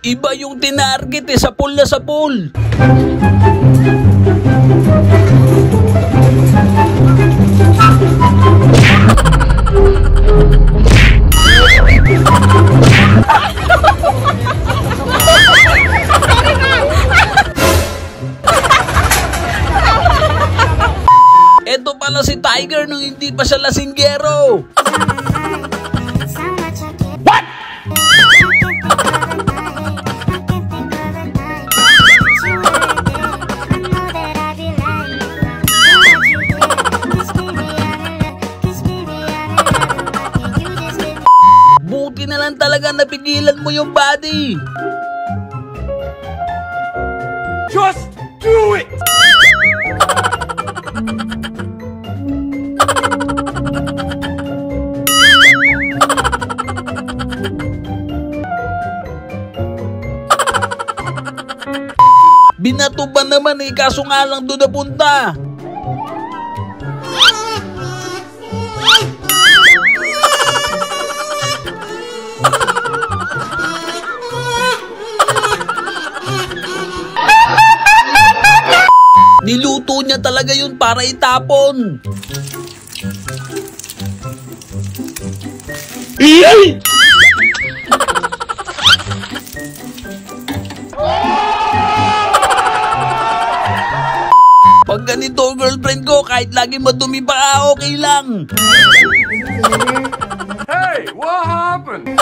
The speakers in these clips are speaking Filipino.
Iba yung tinarget eh, sapul na sapul. Eto pala si Tiger nung hindi pa siya lasinggero. What? Buti na lang talaga napigilan mo yung body. Just do it! Binato ba naman eh, kaso nga lang doon napunta. Niluto niya talaga yun para itapon. Pag ganito girlfriend ko, kahit lagi madumi pa, okay lang. Hey, what happened?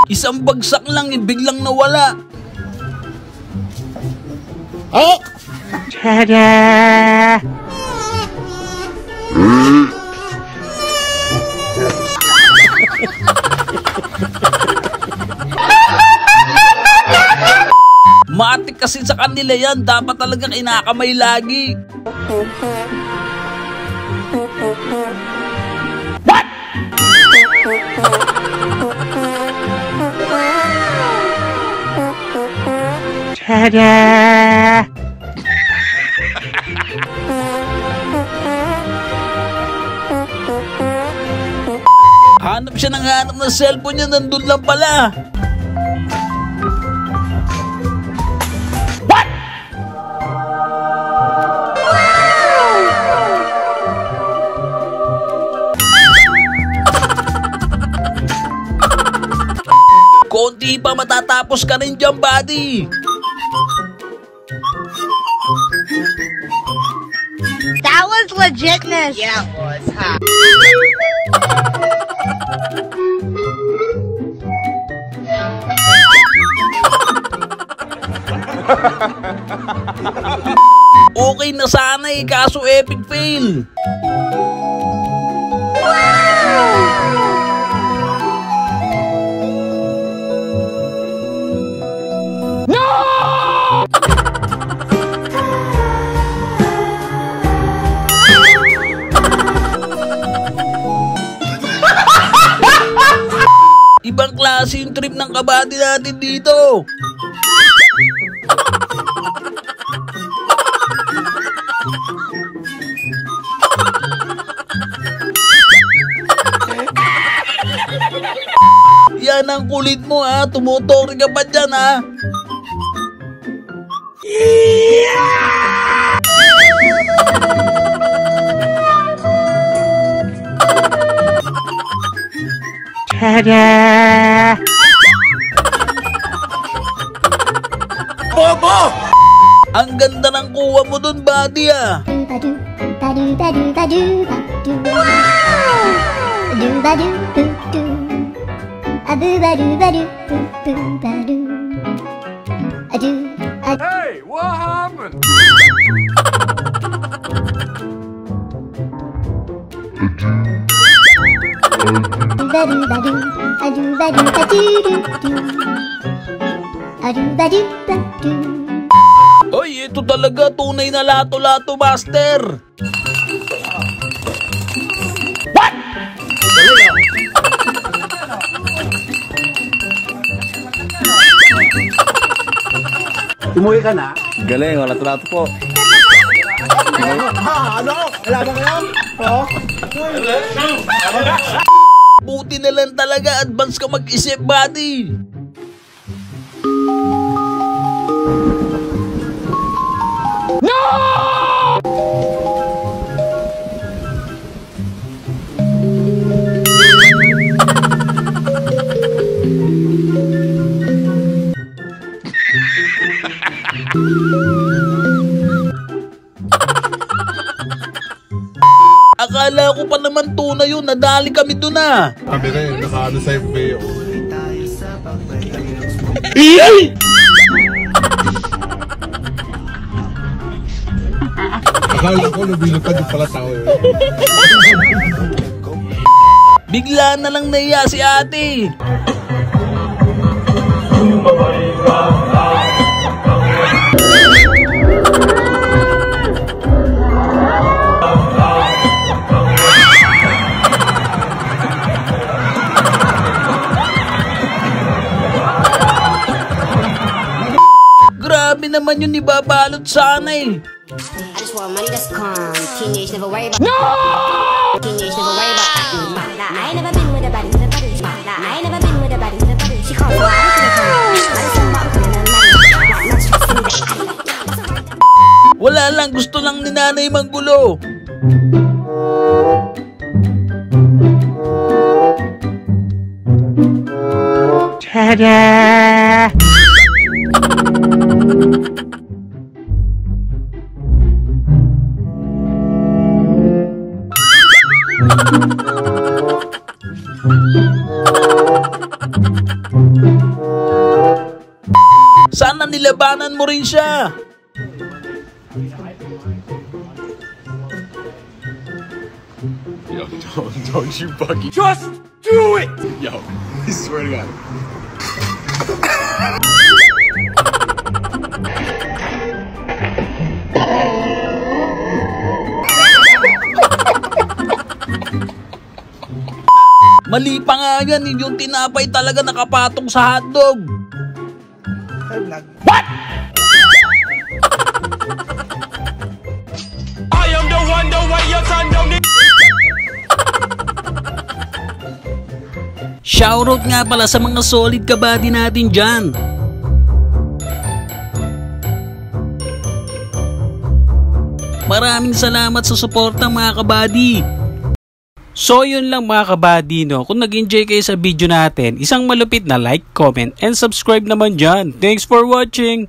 Isang bagsak lang, biglang nawala. Oh! Tada! Matik kasi sa kanila yan, dapat talaga kinakamay lagi. What? Tada! Hanap siya ng hanap ng cellphone niya, nandun lang pala. What? Konti pa matatapos ka rin dyan, buddy. That was legitness. Yeah, it was, huh? Okay na sana eh, kaso epic fail. Ibang klase yung trip ng kabady natin dito. Yan ang kulit mo ha, tumutori ka pa dyan ha. Tada! Bobo! Ang ganda ng kuha mo dun, buddy ah. Hey, what happened? Oy, ito talaga tunay na lato-lato master. What? Umuwi ka na? Galing, wala lato po. Ano? Wala ba kayo? Oo? Buti na lang talaga, advance ka mag-isip, buddy. Akala ko pa naman tunay yun, nadali kami doon ah. Kami na yun, nakaano sa FBO. Akala ko, nabilog ka din pala tao yun. Bigla na lang naiya si ate. Grabe naman yun, ibabalot sana eh. I just want money that's calm. Teenage never worry about. No! Teenage never worry about. Nah, I ain't never been with a body. Nah, I ain't never been with a body. She calls me. Wala lang, gusto lang ni nanay manggulo. Ta-da! Sana nilabanan mo rin siya. Yo, don't you fucking just do it! Yo, I swear to God. Mali pa nga yan, yung tinapay talaga nakapatong sa hotdog. I am the one, the way your son don't need. Shoutout nga pala sa mga solid kabady natin dyan. Maraming salamat sa suporta mga kabady. So yun lang mga kabady, no? Kung nag-enjoy kayo sa video natin, isang malupit na like, comment, and subscribe naman dyan. Thanks for watching!